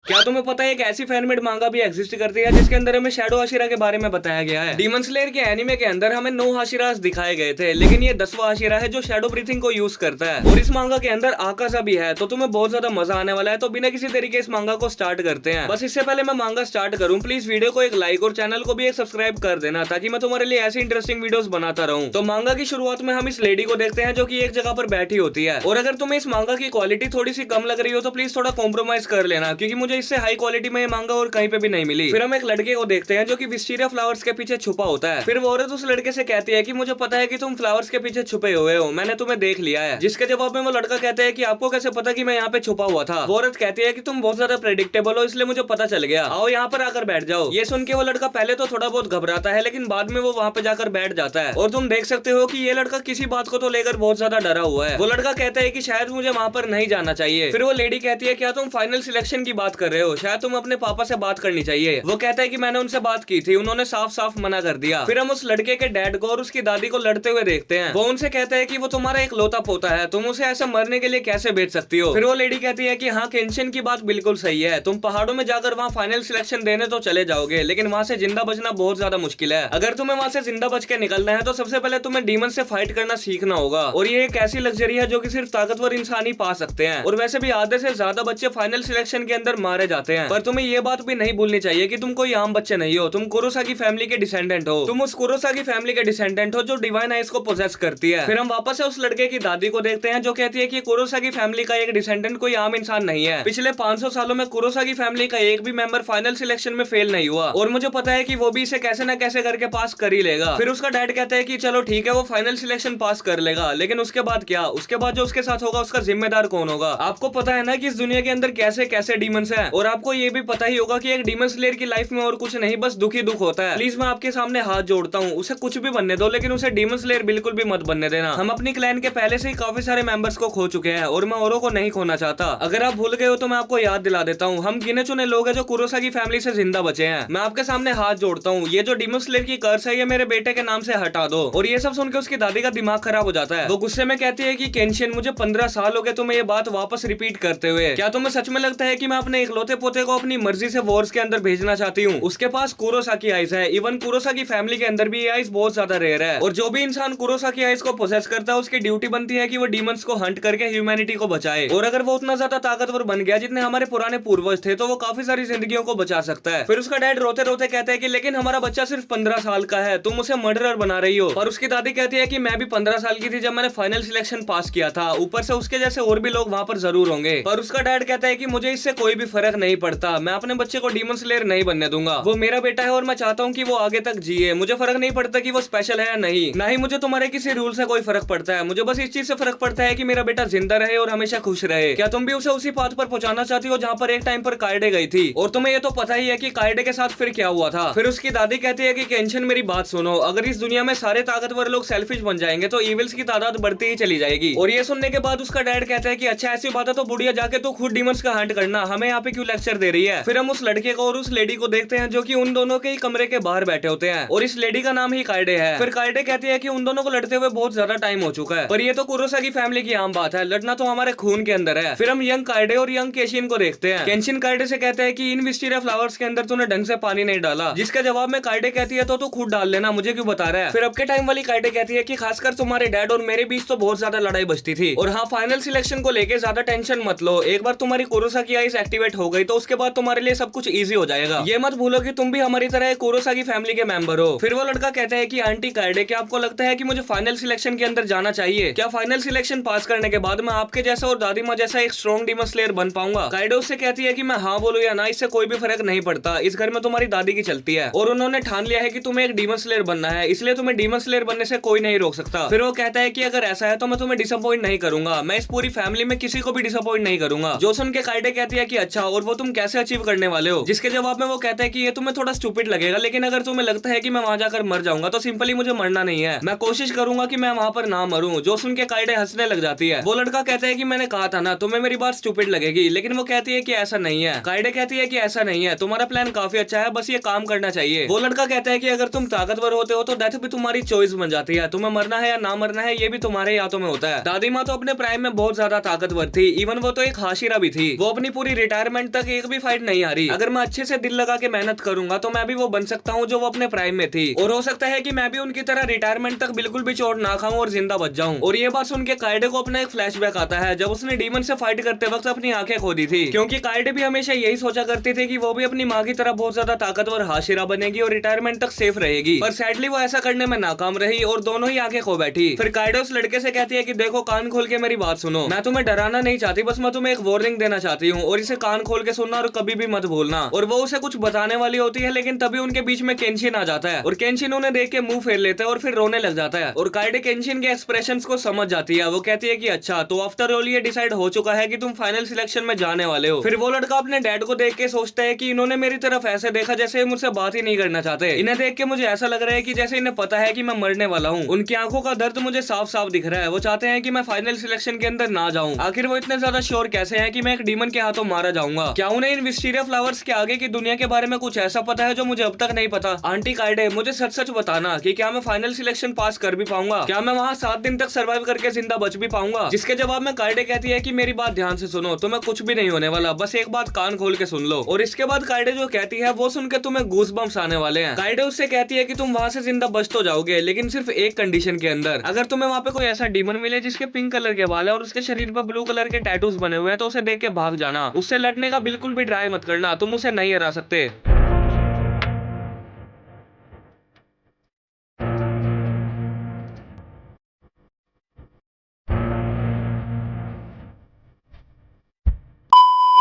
क्या तुम्हें पता है एक ऐसी फैनमेड मांगा भी एग्जिस्ट करती है जिसके अंदर हमें शैडो हाशिरा के बारे में बताया गया है। डीमन स्लेयर के एनिमे के अंदर हमें 9 हाशिरास दिखाए गए थे, लेकिन ये 10वां हाशिरा है जो शैडो ब्रीथिंग को यूज करता है। और इस मांगा के अंदर आकाशा भी है, तो तुम्हें बहुत ज्यादा मजा आने वाला है। तो बिना किसी तरीके इस मांगा को स्टार्ट करते हैं। बस इससे पहले मैं मांगा स्टार्ट करूं, प्लीज वीडियो को एक लाइक और चैनल को भी एक सब्सक्राइब कर देना, ताकि मैं तुम्हारे लिए ऐसी इंटरेस्टिंग वीडियोस बनाता रहूं। तो मांगा की शुरुआत में हम इस लेडी को देखते हैं जो कि एक जगह पर बैठी होती है। और अगर तुम्हें इस मांगा की क्वालिटी थोड़ी सी कम लग रही हो तो प्लीज थोड़ा कॉम्प्रोमाइज कर लेना, क्योंकि मुझे इससे हाई क्वालिटी में ये मांगा और कहीं पे भी नहीं मिली। फिर हम एक लड़के को देखते हैं जो कि विस्टीरिया फ्लावर्स के पीछे छुपा होता है। फिर वो औरत उस लड़के से कहती है कि मुझे पता है कि तुम फ्लावर्स के पीछे छुपे हुए हो, मैंने तुम्हें देख लिया है। जिसके जवाब में वो लड़का कहता है कि आपको कैसे पता कि मैं यहाँ पे छुपा हुआ था। वो औरत कहती है कि तुम बहुत ज्यादा प्रेडिक्टेबल हो, इसलिए मुझे पता चल गया, आओ यहाँ पर आकर बैठ जाओ। ये सुन के वो लड़का पहले तो थोड़ा बहुत घबराता है, लेकिन बाद में वो वहाँ पे जाकर बैठ जाता है। और तुम देख सकते हो कि ये लड़का किसी बात को तो लेकर बहुत ज्यादा डरा हुआ है। वो लड़का कहता है कि शायद मुझे वहाँ पर नहीं जाना चाहिए। फिर वो लेडी कहती है क्या तुम फाइनल सिलेक्शन की बात कर रहे हो, शायद तुम अपने पापा से बात करनी चाहिए। वो कहता है कि मैंने उनसे बात की थी, उन्होंने साफ साफ मना कर दिया। फिर हम उस लड़के के डैड को और उसकी दादी को लड़ते हुए देखते हैं। वो उनसे कहता है कि वो तुम्हारा एक लौता पोता है, तुम उसे ऐसे मरने के लिए कैसे बेच सकती हो। फिर वो लेडी कहती है कि हाँ, केंशिन की बात बिल्कुल सही है, तुम पहाड़ों में जाकर वहाँ फाइनल सिलेक्शन देने तो चले जाओगे, लेकिन वहाँ से जिंदा बचना बहुत ज्यादा मुश्किल है। अगर तुम्हें वहाँ से जिंदा बच के निकलना है तो सबसे पहले तुम्हें डीमन से फाइट करना सीखना होगा। और ये एक ऐसी लग्जरी है जो कि सिर्फ ताकतवर इंसान ही पा सकते हैं। और वैसे भी आधे से ज्यादा बच्चे फाइनल सिलेक्शन के अंदर मारे जाते हैं। पर तुम्हें ये बात भी नहीं भूलनी चाहिए कि तुम कोई आम बच्चे नहीं हो, तुम कुरोसाकी फैमिली के डिसेंडेंट हो। तुम उस कुरोसाकी फैमिली के डिसेंडेंट हो जो डिवाइन आइज को पोजेस करती है। फिर हम वापस से उस लड़के की दादी को देखते हैं जो कहती है कि कुरोसाकी फैमिली का एक डिसेंडेंट कोई आम इंसान नहीं है। पिछले 500 सालों में कुरोसाकी फैमिली का एक भी मेंबर फाइनल सिलेक्शन में फेल नहीं हुआ, और मुझे पता है कि वो भी इसे कैसे ना कैसे करके पास कर ही लेगा। फिर उसका डैड कहता है कि चलो ठीक है, वो फाइनल सिलेक्शन पास कर लेगा, लेकिन उसके बाद क्या, उसके बाद जो उसके साथ होगा उसका जिम्मेदार कौन होगा। आपको पता है ना कि इस दुनिया के अंदर कैसे कैसे डीमंस हैं, और आपको ये भी पता ही होगा कि एक डीमन स्लेयर की लाइफ में और कुछ नहीं, बस दुख ही दुख होता है। प्लीज मैं आपके सामने हाथ जोड़ता हूँ, उसे कुछ भी बनने दो, लेकिन उसे डीमन स्लेयर बिल्कुल भी मत बनने देना। हम अपनी क्लैन के पहले से ही काफी सारे मेंबर्स को खो चुके हैं, और मैं औरों को नहीं खोना चाहता। अगर आप भूल गए हो तो मैं आपको याद दिला देता हूँ, हम गिने चुने लोग हैं जो कुरोसाकी फैमिली से जिंदा बचे हैं। मैं आपके सामने हाथ जोड़ता हूँ, ये जो डीमन स्लेयर की कर्स है ये मेरे बेटे के नाम से हटा दो। और ये सब सुनकर उसकी दादी का दिमाग खराब हो जाता है। वो गुस्से में कहती है कि केंशिन, मुझे 15 साल हो गए तुम्हें ये बात वापस रिपीट करते हुए, क्या तुम्हें सच में लगता है कि मैं अपने इकलौते पोते को अपनी मर्जी से वॉर्स के अंदर भेजना चाहती हूँ। उसके पास कुरोसाकी आइज है, इवन कुरोसाकी फैमिली के अंदर भी ये आइज बहुत ज्यादा रेयर है। और जो भी इंसान कुरोसाकी आइज को पोसेस करता है उसकी ड्यूटी बनती है कि वो डीमंस को हंट करके ह्यूमैनिटी को बचाए। और अगर वो उतना ज्यादा ताकतवर बन गया जितने हमारे पुराने पूर्वज थे, तो वो काफी सारी जिंदगियों को बचा सकता है। फिर उसका डैड रोते रोते कहता है कि लेकिन हमारा बच्चा सिर्फ 15 साल का है, तुम उसे मर्डरर बना रही हो। और उसकी दादी कहती है कि मैं भी 15 साल की थी जब मैंने फाइनल सिलेक्शन पास किया था, ऊपर से उसके जैसे और भी लोग वहाँ पर जरूर होंगे। पर उसका डैड कहता है कि मुझे इससे कोई भी फर्क नहीं पड़ता, मैं अपने बच्चे को डीमन स्लेयर नहीं बनने दूंगा। वो मेरा बेटा है और मैं चाहता हूँ कि वो आगे तक जिए। मुझे फर्क नहीं पड़ता कि वो स्पेशल है या नहीं, ना ही मुझे तुम्हारे किसी रूल से कोई फर्क पड़ता है। मुझे बस इस चीज से फर्क पड़ता है कि मेरा बेटा जिंदा रहे और हमेशा खुश रहे। क्या तुम भी उसे उसी पाथ पर पहुंचाना चाहती हो जहाँ पर एक टाइम पर कायडे गई थी? और तुम्हें ये तो पता ही है कि कायडे के साथ फिर क्या हुआ था। फिर उसकी दादी कहती है कि केंशिन, मेरी बात सुनो, अगर इस दुनिया में सारे ताकतवर लोग सेल्फिश बन जाएंगे तो इविल्स की तादाद बढ़ती ही चली जाएगी। और ये सुनने के बाद उसका डैड कहता है कि अच्छा ऐसी बात है तो बुढ़िया जाके तो खुद डीमंस का हंट करना, हमें यहाँ पे क्यों लेक्चर दे रही है। फिर हम उस लड़के को और उस लेडी को देखते हैं जो कि उन दोनों के ही कमरे के बाहर बैठे होते हैं, और इस लेडी का नाम ही कायडे है। फिर कायडे कहती है कि उन दोनों को लड़ते हुए बहुत ज्यादा टाइम हो चुका है, पर ये तो कुरोसाकी फैमिली की आम बात है, लड़ना तो हमारे खून के अंदर है। फिर हम यंग कायडे और यंग केशिन को देखते हैं। केंशिन कायडे से कहता है कि इन विस्टीरिया फ्लावर्स के अंदर तूने ढंग से पानी नहीं डाला, जिसके जवाब में कायडे कहती है तो तू खुद डाल लेना, मुझे क्यों बता रहा है। फिर अब के टाइम वाली कायडे कहती है कि खासकर तुम्हारे डैड और मेरे बीच तो बहुत ज्यादा लड़ाई बचती थी, और हाँ, फाइनल सिलेक्शन को लेके ज्यादा टेंशन मत लो, एक बार तुम्हारी कुरोसाकी आइज एक्टिवेट हो गई तो उसके बाद तुम्हारे लिए सब कुछ इजी हो जाएगा। ये मत भूलो कि तुम भी हमारी तरह कुरोसाकी फैमिली के मेंबर हो। फिर वो लड़का कहता है कि आंटी कायडे, क्या आपको लगता है कि मुझे फाइनल सिलेक्शन के अंदर जाना चाहिए? क्या फाइनल सिलेक्शन पास करने के बाद मैं आपके जैसा और दादी माँ जैसा एक स्ट्रॉन्ग डीमन स्लेयर बन पाऊंगा? कायडे उससे कहती है कि मैं हाँ बोलूं या ना, इससे कोई भी फर्क नहीं पड़ता, इस घर में तुम्हारी दादी की चलती है और उन्होंने ठान लिया है कि तुम्हें एक डीमन स्लेयर बनना है, इसलिए तुम्हें डीमन स्लेयर बनने से कोई नहीं रोक सकता। फिर वो कहता है कि अगर ऐसा है तो मैं तुम्हें डिसअपॉइंट नहीं करूंगा, मैं इस पूरी फैमिली में किसी को भी डिसअपॉइंट नहीं करूंगा। जो सुन के कायडे कहती है कि अच्छा, और वो तुम कैसे अचीव करने वाले हो? जिसके जवाब में वो कहता है कि ये तुम्हें थोड़ा स्टूपिड लगेगा, लेकिन अगर तुम्हें लगता है कि मैं वहां जाकर मर जाऊंगा तो सिंपली मुझे मरना नहीं है, मैं कोशिश करूंगा कि मैं वहां पर ना मरूं। जो सुन के कायडे हंसने लग जाती है। वो लड़का कहता है कि मैंने कहा था ना, तुम्हें मेरी बात स्टूपिड लगेगी, लेकिन वो कहती है कि ऐसा नहीं है। कायडे कहती है कि ऐसा नहीं है, तुम्हारा प्लान काफी अच्छा है, बस ये काम करना चाहिए। वो लड़का कहता है कि अगर तुम ताकतवर होते हो तो डेथ भी तुम्हारी चॉइस बन जाती है, तुम्हें मरना है या ना मरना है ये भी तुम्हारे हाथों में होता है। दादी माँ तो अपने प्राइम में बहुत ज्यादा ताकतवर थी, इवन वो तो एक हाशिरा भी थी। वो अपनी पूरी रिटायरमेंट तक एक भी फाइट नहीं आ रही। अगर मैं अच्छे से दिल लगा के मेहनत करूंगा तो मैं भी वो बन सकता हूँ जो वो अपने प्राइम में थी, और हो सकता है कि मैं भी उनकी तरह रिटायरमेंट तक बिल्कुल भी चोट ना खाऊं और जिंदा बच जाऊं। और ये बात सुन के काइडे को अपना एक फ्लैशबैक आता है जब उसने डीमन से फाइट करते वक्त अपनी आंखें खो दी थी, क्योंकि काइडे भी हमेशा यही सोचा करती थी कि वो भी अपनी माँ की तरह बहुत ज्यादा ताकतवर हाशिरा बनेगी और रिटायरमेंट तक सेफ रहेगी। पर सैडली वो ऐसा करने में नाकाम रही और दोनों ही आंखें खो बैठी। फिर काइडे उस लड़के से कहती है कि देखो, कान खोल के मेरी बात सुनो, मैं तुम्हें डराना नहीं चाहती, बस मैं तुम्हें एक वार्निंग देना चाहती हूँ और इसे कान खोल के सुनना और कभी भी मत भूलना। और वो उसे कुछ बताने वाली होती है, लेकिन तभी उनके बीच में केंशिन आ जाता है और केंशिन उन्हें देख के मुंह फेर लेता है और फिर रोने लग जाता है। और काइडे केंशिन के एक्सप्रेशंस को समझ जाती है। वो कहती है कि अच्छा, तो आफ्टर ऑल ये डिसाइड हो चुका है कि तुम फाइनल सिलेक्शन में जाने वाले हो। फिर वो लड़का अपने डैड को देख के सोचता है कि इन्होंने मेरी तरफ ऐसे देखा जैसे मुझसे बात ही नहीं करना चाहते। इन्हें देख के मुझे ऐसा लग रहा है कि जैसे इन्हें पता है कि मैं मरने वाला हूँ। उनकी आंखों का दर्द मुझे साफ साफ दिख रहा है। वो चाहते हैं कि मैं फाइनल सिलेक्शन के अंदर ना जाऊं। आखिर वो इतने ज्यादा श्योर कैसे हैं कि मैं एक डीमन के हाथों मारा जाऊंगा? क्या उन्हें इन विस्टीरिया फ्लावर्स के आगे की दुनिया के बारे में कुछ ऐसा पता है जो मुझे अब तक नहीं पता? आंटी काइडे, मुझे सच सच बताना कि क्या मैं फाइनल सिलेक्शन पास कर भी पाऊंगा? क्या मैं वहाँ 7 दिन तक सर्वाइव करके जिंदा बच भी पाऊंगा? जिसके जवाब में काइडे कहती है कि मेरी बात ध्यान से सुनो, तुम्हें कुछ भी नहीं होने वाला, बस एक बात कान खोल के सुन लो। और इसके बाद काइडे जो कहती है वो सुन के तुम्हें गूस बम्स आने वाले हैं। काइडे उससे कहती है कि तुम वहाँ से जिंदा बच तो जाओगे, लेकिन सिर्फ एक कंडीशन के अंदर। अगर तुम्हें वहाँ पे कोई ऐसा डीमन मिले जिसके पिंक कलर के बाल है और उसके शरीर पर ब्लू कलर के टैटूज बने हुए हैं, तो उसे देख के भाग जाना। उससे लड़ने का बिल्कुल भी ट्राई मत करना, तुम उसे नहीं हरा सकते।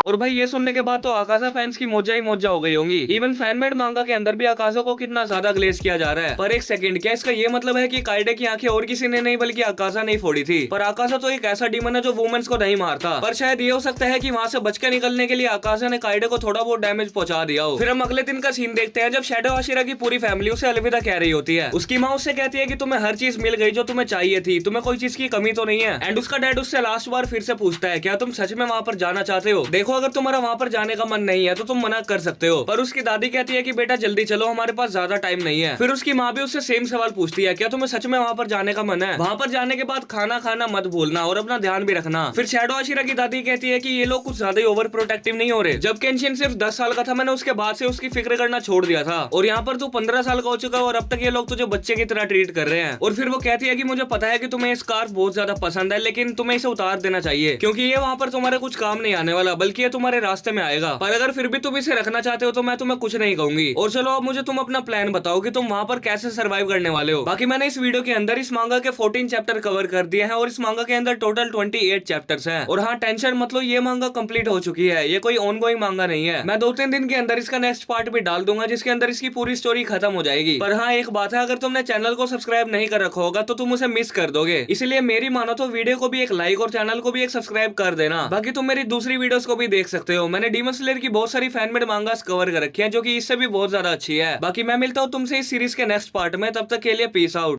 और भाई ये सुनने के बाद तो आकाशा फैंस की मौजा ही मौजा हो गई होंगी। इवन फैनमेड मांगा के अंदर भी आकाशा को कितना ज्यादा ग्लेज किया जा रहा है। पर एक सेकंड, क्या इसका ये मतलब है कि काइडे की आंखें और किसी ने नहीं बल्कि आकाशा ने फोड़ी थी? पर आकाशा तो एक ऐसा डीमन है जो वुमेन्स को नहीं मारता। पर शायद ये हो सकता है कि वहाँ से बच के निकलने के लिए आकाशा ने काइडे को थोड़ा बहुत डैमेज पहुंचा दिया हो। फिर हम अगले दिन का सीन देखते हैं जब शैडो आशिरा की पूरी फैमिली उसे अलविदा कह रही होती है। उसकी माँ उससे कहती है कि तुम्हें हर चीज मिल गई जो तुम्हें चाहिए थी, तुम्हें कोई चीज की कमी तो नहीं है। एंड उसका डैड उससे लास्ट बार फिर से पूछता है, क्या तुम सच में वहाँ पर जाना चाहते हो? देखो, अगर तुम्हारा वहाँ पर जाने का मन नहीं है तो तुम मना कर सकते हो। पर उसकी दादी कहती है कि बेटा जल्दी चलो, हमारे पास ज्यादा टाइम नहीं है। फिर उसकी माँ भी उससे सेम सवाल पूछती है, क्या तुम्हें सच में वहाँ पर जाने का मन है? वहाँ पर जाने के बाद खाना खाना मत भूलना और अपना ध्यान भी रखना। फिर शैडो आशिरा की दादी कहती है कि ये लोग कुछ ज्यादा ही ओवर प्रोटेक्टिव नहीं हो रहे? जब केंशिन सिर्फ 10 साल का था, मैंने उसके बाद से उसकी फिक्र करना छोड़ दिया था, और यहाँ पर तू 15 साल का हो चुका है और अब तक ये लोग तुझे बच्चे की तरह ट्रीट कर रहे हैं। और फिर वो कहती है कि मुझे पता है कि तुम्हें स्कार्फ बहुत ज्यादा पसंद है, लेकिन तुम्हें इसे उतार देना चाहिए, क्योंकि ये वहाँ पर तुम्हारे कुछ काम नहीं आने वाला, बल्कि ये तुम्हारे रास्ते में आएगा। पर अगर फिर भी तुम इसे रखना चाहते हो तो मैं तुम्हें कुछ नहीं कहूंगी। और चलो अब मुझे तुम अपना प्लान बताओ कि तुम वहां पर कैसे सरवाइव करने वाले हो। बाकी मैंने इस वीडियो के अंदर इस मांगा के 14 चैप्टर कवर कर दिए हैं और इस मांगा के अंदर टोटल 28 चैप्टर्स हैं। और हाँ, टेंशन मत लो, ये मांगा कंप्लीट हो चुकी है, ये कोई ऑनगोइंग मांगा नहीं है। मैं 2-3 दिन के अंदर इसका नेक्स्ट पार्ट भी डाल दूंगा जिसके अंदर इसकी पूरी स्टोरी खत्म हो जाएगी। पर हाँ, एक बात है, अगर तुमने चैनल को सब्सक्राइब नहीं कर रखा होगा तो तुम उसे मिस कर दोगे। इसलिए मेरी मानो तो वीडियो को भी एक लाइक और चैनल को भी एक सब्सक्राइब कर देना। बाकी तुम मेरी दूसरी वीडियोस को भी देख सकते हो। मैंने डीमन स्लेयर की बहुत सारी फैनमेड मांगास कवर कर रखी है जो कि इससे भी बहुत ज्यादा अच्छी है। बाकी मैं मिलता हूँ तुमसे इस सीरीज के नेक्स्ट पार्ट में, तब तक के लिए पीस आउट।